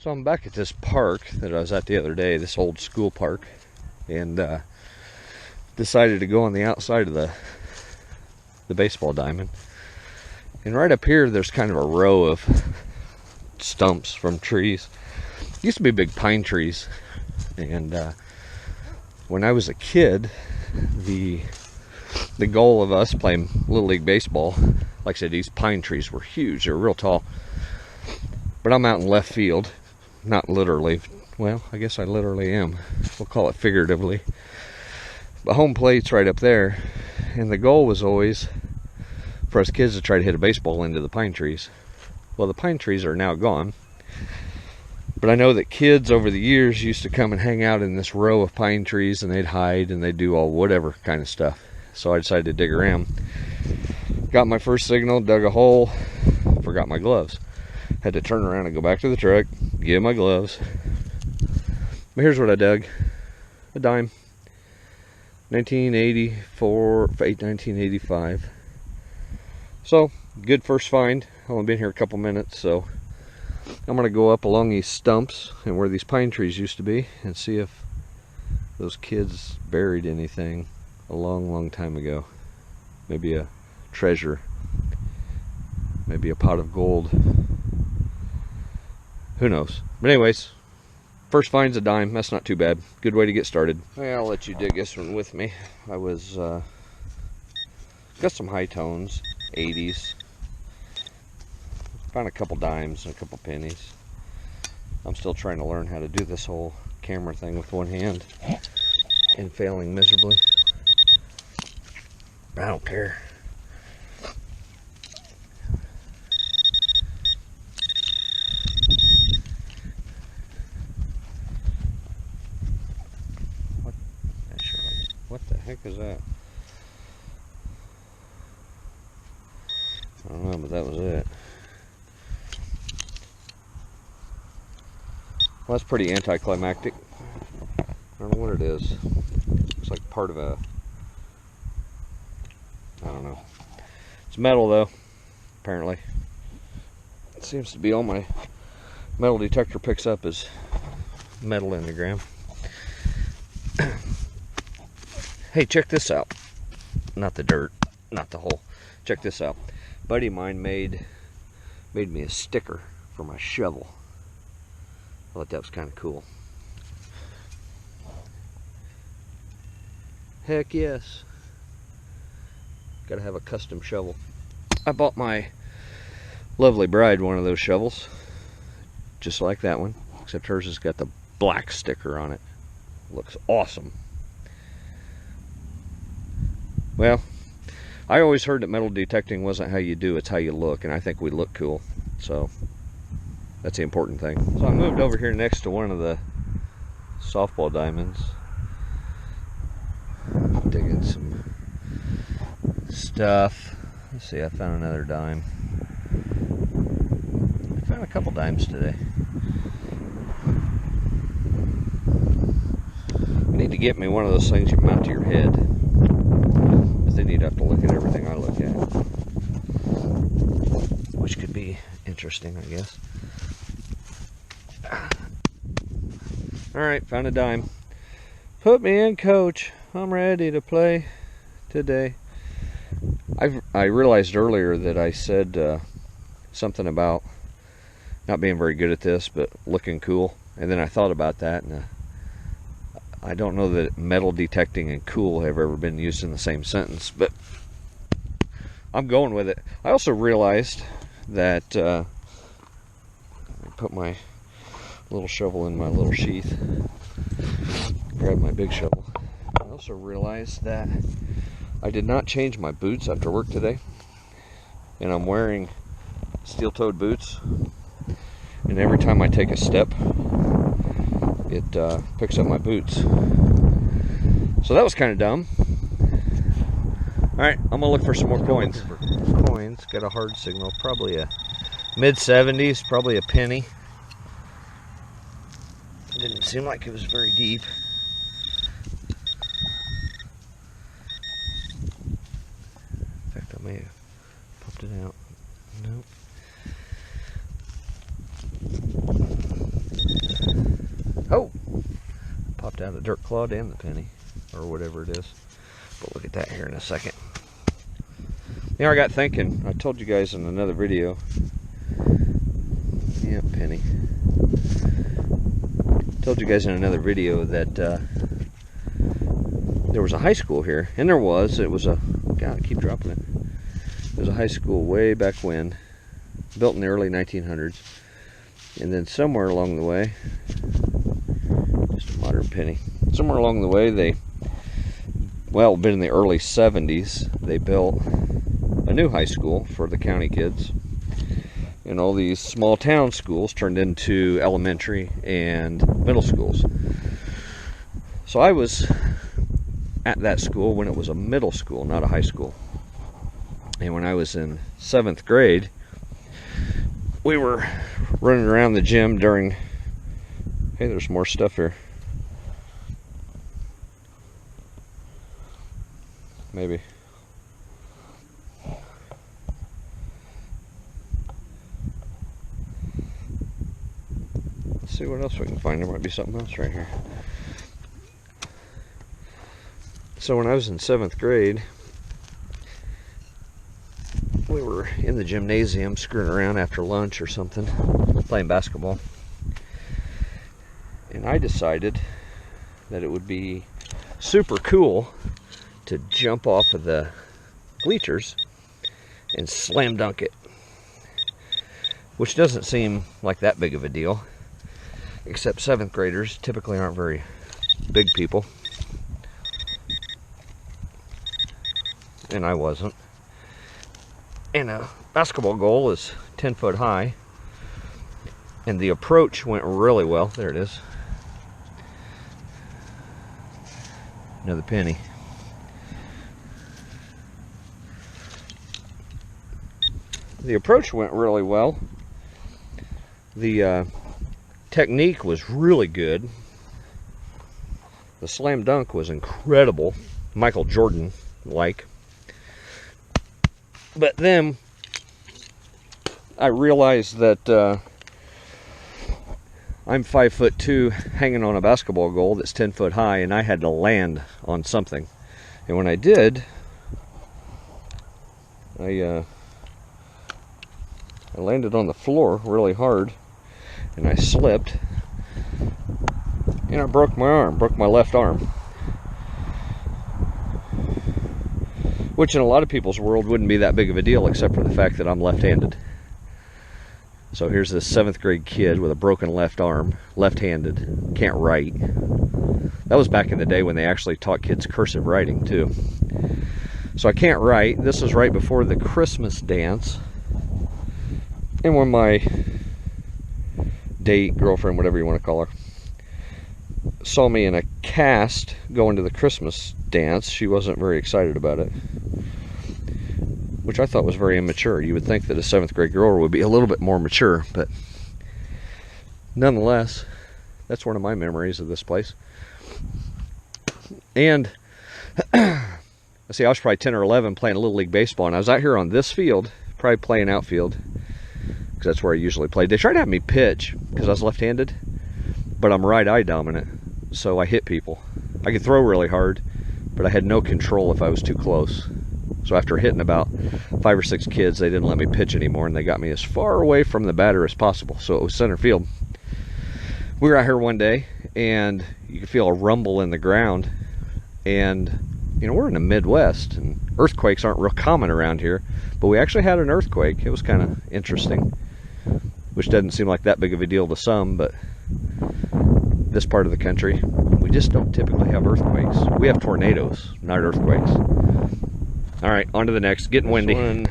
So I'm back at this park that I was at the other day, this old school park, and decided to go on the outside of the baseball diamond. And right up here, there's kind of a row of stumps from trees. Used to be big pine trees, and when I was a kid, the goal of us playing Little League baseball, like I said, these pine trees were huge. They were real tall. But I'm out in left field. Not literally. Well, I guess I literally am. We'll call it figuratively. But home plate's right up there. And the goal was always for us kids to try to hit a baseball into the pine trees. Well, the pine trees are now gone. But I know that kids over the years used to come and hang out in this row of pine trees, and they'd hide and they'd do all whatever kind of stuff. So I decided to dig around. Got my first signal, dug a hole, forgot my gloves. Had to turn around and go back to the truck, get my gloves. But here's what I dug. A dime. 1985. So, good first find. I've only been here a couple minutes, so I'm going to go up along these stumps and where these pine trees used to be and see if those kids buried anything a long, long time ago. Maybe a treasure. Maybe a pot of gold. Who knows? But anyways, first find's a dime. That's not too bad. Good way to get started. Well, I'll let you dig this one with me. I was got some high tones, 80s. Found a couple dimes and a couple pennies. I'm still trying to learn how to do this whole camera thing with one hand and failing miserably. I don't care. What the heck is that? I don't know, but that was it. Well, that's pretty anticlimactic. I don't know what it is. Looks like part of a... I don't know. It's metal, though, apparently. It seems to be all my metal detector picks up is metal in the ground. Hey, check this out. Not the dirt, not the hole. Check this out. A buddy of mine made me a sticker for my shovel. I thought that was kind of cool. Heck yes. Gotta have a custom shovel. I bought my lovely bride one of those shovels. Just like that one. Except hers has got the black sticker on it. Looks awesome. Well, I always heard that metal detecting wasn't how you do, it's how you look, and I think we look cool, so that's the important thing. So I moved over here next to one of the softball diamonds, digging some stuff. Let's see, I found another dime. I found a couple dimes today. I need to get me one of those things you mount to your head. Then you'd have to look at everything I look at, which could be interesting, I guess. Alright, found a dime. Put me in, coach. I'm ready to play today. I realized earlier that I said something about not being very good at this, but looking cool. And then I thought about that, and I don't know that metal detecting and cool have ever been used in the same sentence, but I'm going with it. I also realized that I put my little shovel in my little sheath, grab my big shovel. I also realized that I did not change my boots after work today, and I'm wearing steel-toed boots, and every time I take a step, it picks up my boots. So that was kind of dumb. Alright, I'm gonna look for some more coins. Coins, got a hard signal, probably a mid-70s, probably a penny. Didn't seem like it was very deep. In fact, I may have popped it out. Nope. left out the dirt clod and the penny, or whatever it is. But look at that here in a second. You know, I got thinking, I told you guys in another video, yeah, penny. Told you guys in another video that there was a high school here, and it was a, God, I keep dropping it. There was a high school way back when, built in the early 1900s, and then somewhere along the way, just a modern penny, somewhere along the way they, well, been in the early 70s, they built a new high school for the county kids, and all these small town schools turned into elementary and middle schools. So I was at that school when it was a middle school, not a high school. And when I was in 7th grade, we were running around the gym during, hey, there's more stuff here. Maybe. Let's see what else we can find. There might be something else right here. So when I was in 7th grade, we were in the gymnasium screwing around after lunch or something, playing basketball. And I decided that it would be super cool to jump off of the bleachers and slam dunk it. Which doesn't seem like that big of a deal, except 7th graders typically aren't very big people. And I wasn't. And a basketball goal is 10 foot high. And the approach went really well. There it is. Another penny. The approach went really well. The technique was really good. The slam dunk was incredible. Michael Jordan-like. But then I realized that I'm 5'2", hanging on a basketball goal that's 10 foot high, and I had to land on something. And when I did, I landed on the floor really hard, and I slipped, and I broke my arm, broke my left arm. Which in a lot of people's world wouldn't be that big of a deal, except for the fact that I'm left-handed. So here's this 7th grade kid with a broken left arm, left-handed, can't write. That was back in the day when they actually taught kids cursive writing too. So I can't write. This was right before the Christmas dance. And when my date, girlfriend, whatever you want to call her, saw me in a cast going to the Christmas dance, she wasn't very excited about it, which I thought was very immature. You would think that a 7th grade girl would be a little bit more mature, but nonetheless, that's one of my memories of this place. And I see, I was probably 10 or 11 playing Little League Baseball, and I was out here on this field, probably playing outfield, because that's where I usually played. They tried to have me pitch, because I was left-handed, but I'm right-eye dominant, so I hit people. I could throw really hard, but I had no control if I was too close. So after hitting about 5 or 6 kids, they didn't let me pitch anymore, and they got me as far away from the batter as possible. So it was center field. We were out here one day, and you could feel a rumble in the ground. And, you know, we're in the Midwest, and earthquakes aren't real common around here. But we actually had an earthquake. It was kind of interesting, which doesn't seem like that big of a deal to some, but this part of the country, we just don't typically have earthquakes. We have tornadoes, not earthquakes. All right, on to the next. Getting windy. This one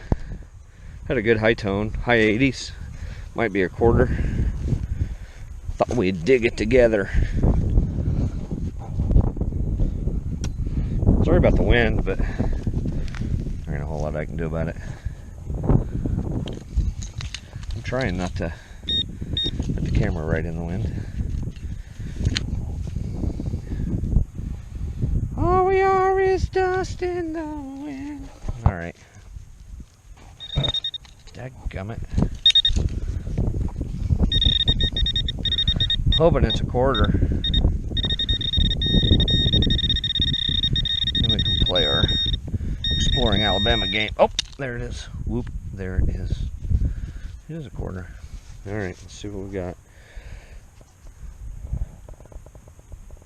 had a good high tone, high 80s. Might be a quarter. Thought we'd dig it together. Sorry about the wind, but there ain't a whole lot I can do about it. I'm trying not to put the camera right in the wind. All we are is dust in the wind. Alright. Dadgummit. Hoping it's a quarter. play our Exploring Alabama game. Oh, there it is. Whoop, there it is. It is a quarter. Alright, let's see what we got.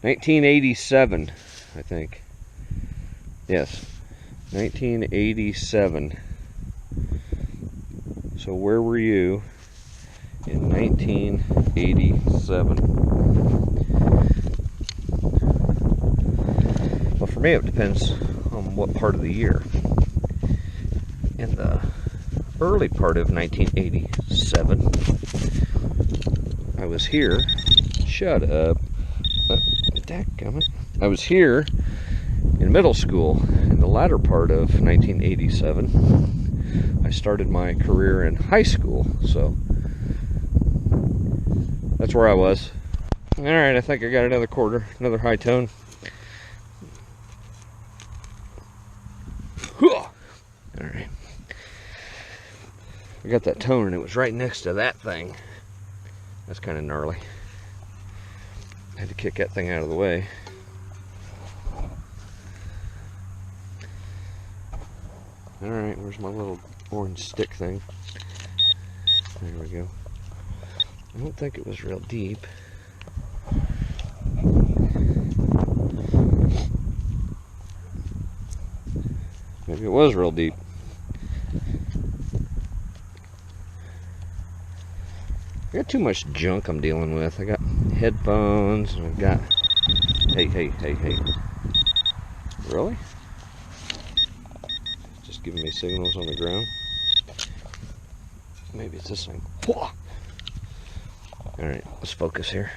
1987, I think. Yes, 1987. So where were you in 1987? Well, for me it depends on what part of the year. In the early part of 1987, I was here. Shut up. Dadgummit. I was here in middle school in the latter part of 1987. I started my career in high school, so that's where I was. Alright, I think I got another quarter, another high tone. Alright. I got that tone and it was right next to that thing. That's kind of gnarly. I had to kick that thing out of the way. Alright, where's my little orange stick thing? There we go. I don't think it was real deep. Maybe it was real deep. I got too much junk I'm dealing with. I got headphones, and I've got... Hey. Really? Just giving me signals on the ground. Maybe it's this thing. Alright, let's focus here.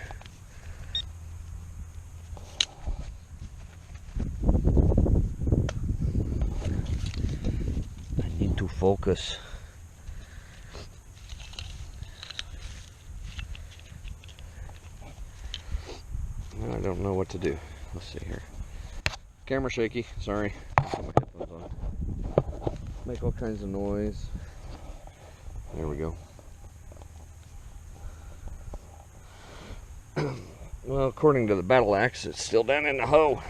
I need to focus. I don't know what to do. Let's see here. Camera shaky, sorry. Put my headphones on. Make all kinds of noise. There we go. Well, according to the battle axe, it's still down in the hoe.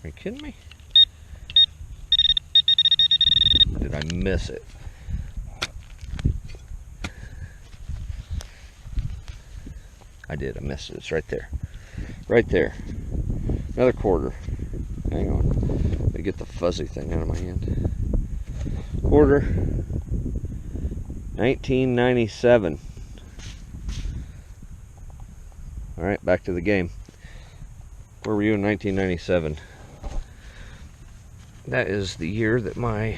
Are you kidding me? Did I miss it? I did. I missed it. It's right there. Right there. Another quarter. Hang on. Let me get the fuzzy thing out of my hand. Quarter. 1997. Alright, back to the game. Where were you in 1997? That is the year that one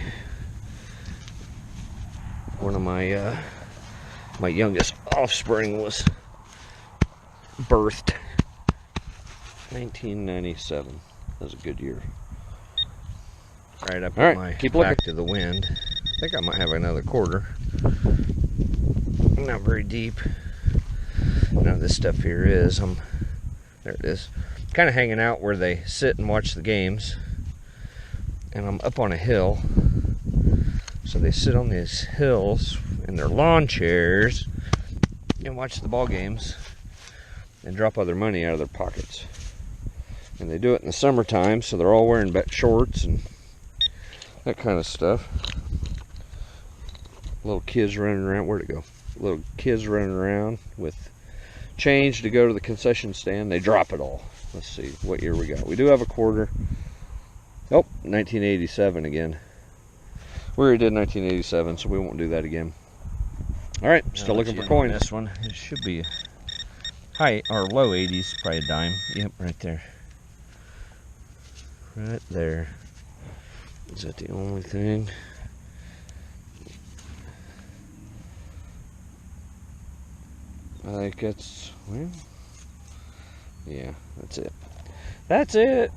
of my my youngest offspring was birthed. 1997. That was a good year. Alright, I put my back to the wind. I think I might have another quarter. Not very deep. None of this stuff here is. There it is. Kind of hanging out where they sit and watch the games. And I'm up on a hill. So they sit on these hills in their lawn chairs and watch the ball games and drop other money out of their pockets. And they do it in the summertime, so they're all wearing shorts and that kind of stuff. Little kids running around. Where'd it go? Little kids running around with change to go to the concession stand. They drop it all. Let's see what year we got. We do have a quarter. Oh, 1987 again. We already did 1987, so we won't do that again. All right, still looking for coins. This one, it should be high or low 80s, probably a dime. Yep, right there. Right there. Is that the only thing? I think that's, well, yeah, that's it. That's it.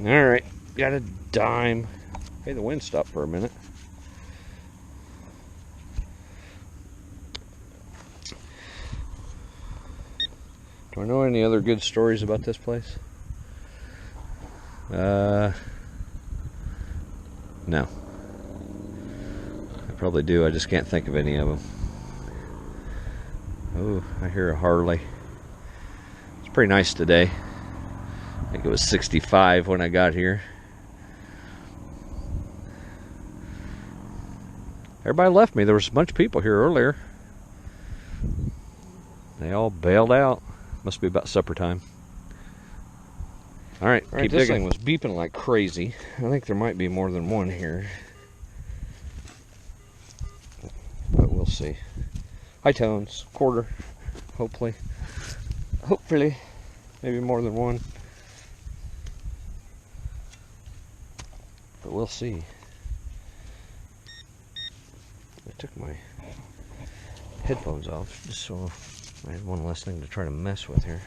All right, got a dime. Hey, the wind stopped for a minute. Do I know any other good stories about this place? No. I probably do. I just can't think of any of them. Oh, I hear a Harley. It's pretty nice today. I think it was 65 when I got here. Everybody left me. There was a bunch of people here earlier. They all bailed out. Must be about supper time. All right, keep this digging. thing was beeping like crazy. I think there might be more than one here, but we'll see. High tones, quarter, hopefully, maybe more than one, but we'll see. I took my headphones off just so I had one less thing to try to mess with here.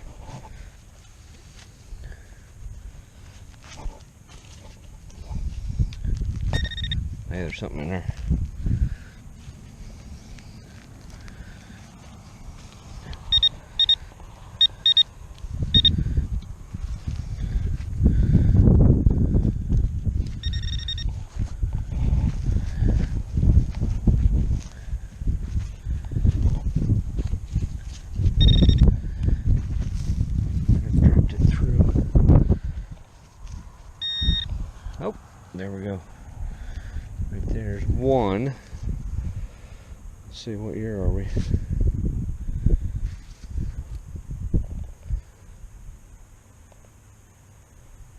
Hey, there's something in there. Dropped it through. Oh, there we go. Right there's one. Let's see, what year are we?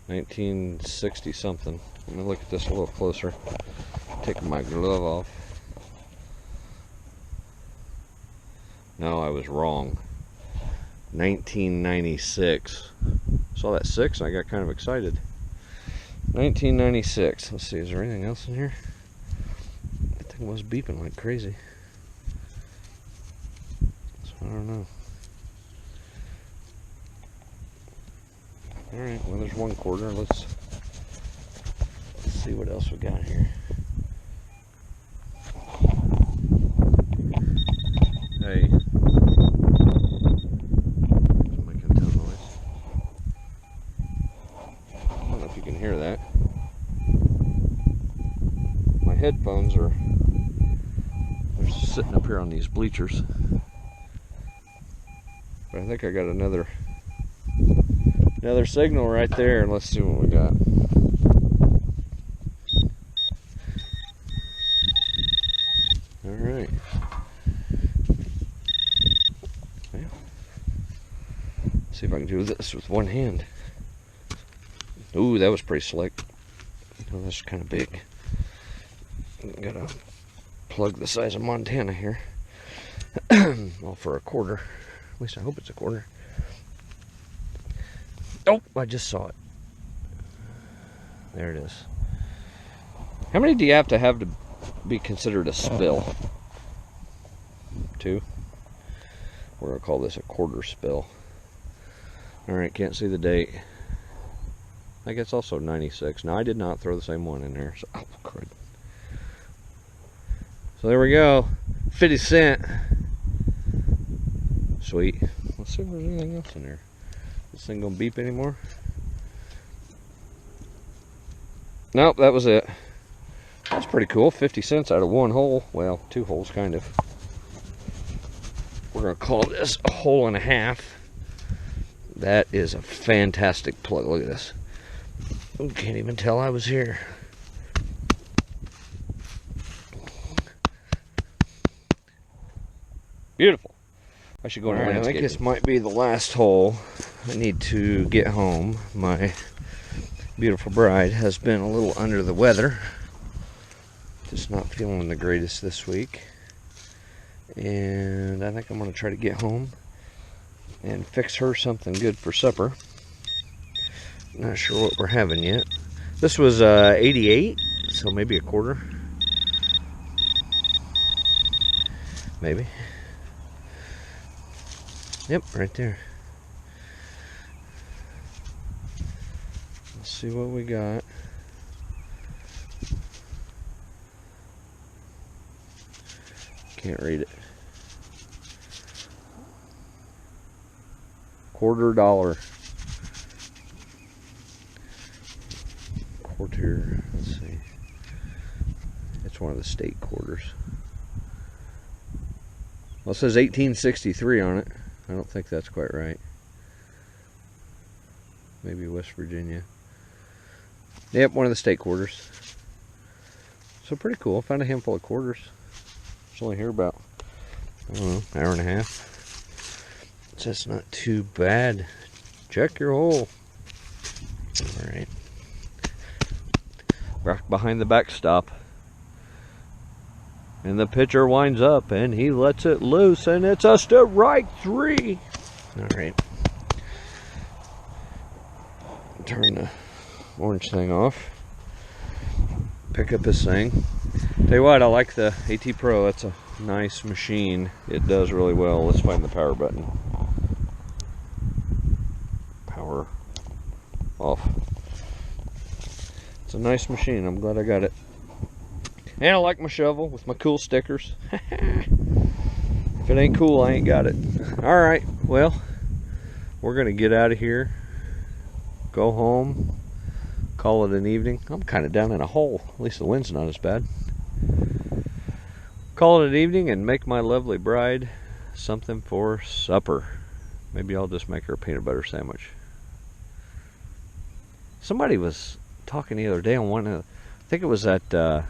$1960 something. Let me look at this a little closer. Take my glove off. No, I was wrong. 1996. Saw that 6 and I got kind of excited. 1996. Let's see, is there anything else in here? That thing was beeping like crazy. So I don't know. Alright, well there's one quarter. Let's see what else we got here. Hey. It's making a ton of noise. I don't know if you can hear that. My headphones are they're sitting up here on these bleachers. But I think I got another signal right there, and let's see what we got. Alright. Well, see if I can do this with one hand. Ooh, that was pretty slick. Oh, that's kind of big. Got a plug the size of Montana here. All for a quarter. At least I hope it's a quarter. Oh, I just saw it. There it is. How many do you have to be considered a spill? 2? We're going to call this a quarter spill. Alright, can't see the date. I guess also 96. Now, I did not throw the same one in there. So, oh, crud. So there we go. 50 cent. Sweet. Let's see if there's anything else in there. This thing gonna beep anymore? Nope, that was it. That's pretty cool. 50 cents out of one hole. Well, 2 holes, kind of. We're gonna call this a hole and a half. That is a fantastic plug. Look at this. Oh, can't even tell I was here. Beautiful. I should go in Alright, I think this might be the last hole. I need to get home. My beautiful bride has been a little under the weather. Just not feeling the greatest this week. And I think I'm going to try to get home and fix her something good for supper. Not sure what we're having yet. This was 88, so maybe a quarter. Maybe. Yep, right there. Let's see what we got. Can't read it. $0.25. Quarter, let's see. It's one of the state quarters. Well, it says 1863 on it. I don't think that's quite right. Maybe West Virginia. Yep, one of the state quarters. So pretty cool. Found a handful of quarters. It's only here about, I don't know, hour and a half. So that's not too bad. Check your hole. Alright. Right behind the backstop. And the pitcher winds up and he lets it loose and it's a strike 3. Alright. Turn the orange thing off. Pick up this thing. Tell you what, I like the AT Pro. That's a nice machine. It does really well. Let's find the power button. Power off. It's a nice machine. I'm glad I got it. And I like my shovel with my cool stickers. If it ain't cool, I ain't got it. Alright, well, we're going to get out of here. Go home. Call it an evening. I'm kind of down in a hole. At least the wind's not as bad. Call it an evening and make my lovely bride something for supper. Maybe I'll just make her a peanut butter sandwich. Somebody was talking the other day on one of, I think it was that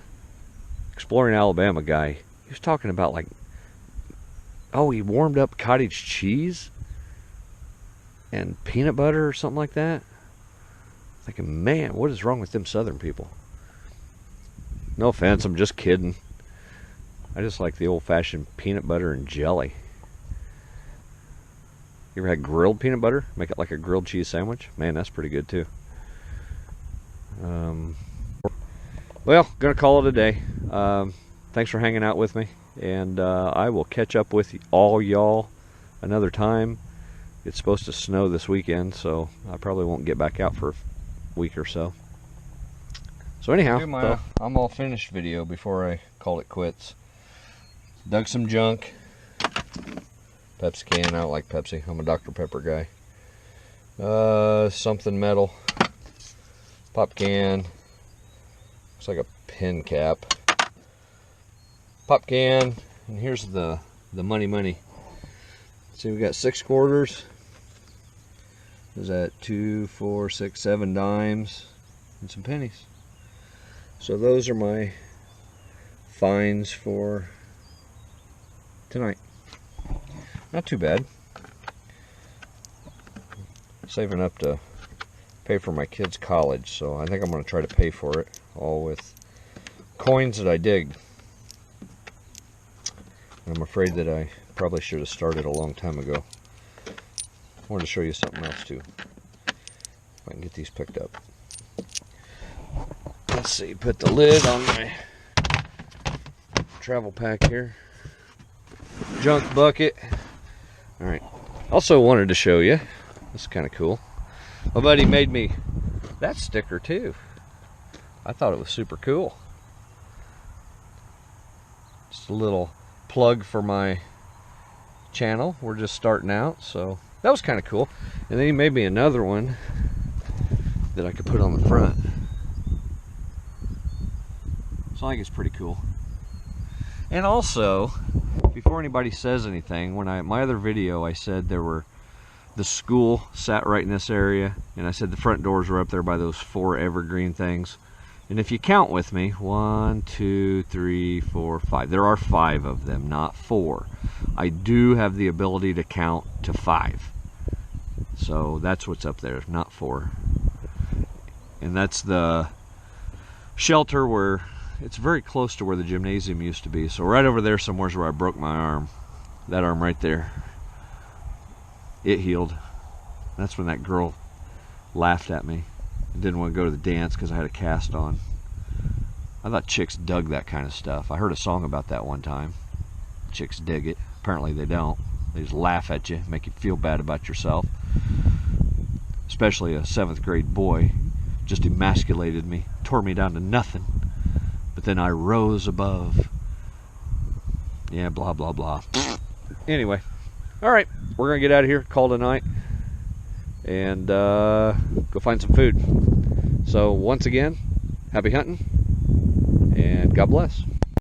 Exploring Alabama guy. He was talking about like, oh, he warmed up cottage cheese and peanut butter or something like that. Thinking, man, what is wrong with them Southern people? No offense, I'm just kidding. I just like the old-fashioned peanut butter and jelly. You ever had grilled peanut butter? Make it like a grilled cheese sandwich? Man, that's pretty good too. Well, gonna call it a day. Thanks for hanging out with me, and I will catch up with all y'all another time. It's supposed to snow this weekend, so I probably won't get back out for a week or so. So anyhow, do my I'm all finished video before I call it quits. Dug some junk. Pepsi can. I don't like Pepsi. I'm a Dr. Pepper guy. Something metal. Pop can. Looks like a pin cap. Pop can. And here's the money. See, we got 6 quarters. Is that 2, 4, 6, 7 dimes and some pennies. So those are my finds for tonight. Not too bad. Saving up to pay for my kids' college, so I think I'm going to try to pay for it all with coins that I digged. And I'm afraid that I probably should have started a long time ago. I wanted to show you something else too. If I can get these picked up. Let's see, put the lid on my travel pack here. Junk bucket. Alright. Also wanted to show you, this is kind of cool. My buddy made me that sticker too. I thought it was super cool. Just a little plug for my channel. We're just starting out, so that was kind of cool. And then he made me another one that I could put on the front. So I think it's pretty cool. And also, before anybody says anything, when my other video I said the school sat right in this area, and I said the front doors were up there by those 4 evergreen things. And if you count with me, 1, 2, 3, 4, 5. There are 5 of them, not 4. I do have the ability to count to 5. So that's what's up there, not 4. And that's the shelter where it's very close to where the gymnasium used to be. So right over there somewhere is where I broke my arm. That arm right there. It healed. That's when that girl laughed at me and didn't want to go to the dance because I had a cast on. I thought chicks dug that kind of stuff. I heard a song about that one time. Chicks dig it. Apparently they don't. They just laugh at you, make you feel bad about yourself. Especially a 7th grade boy. Just emasculated me, tore me down to nothing. But then I rose above. Yeah, blah, blah, blah. Anyway. Alright, we're going to get out of here, call it a night. and go find some food. So once again, happy hunting, and God bless.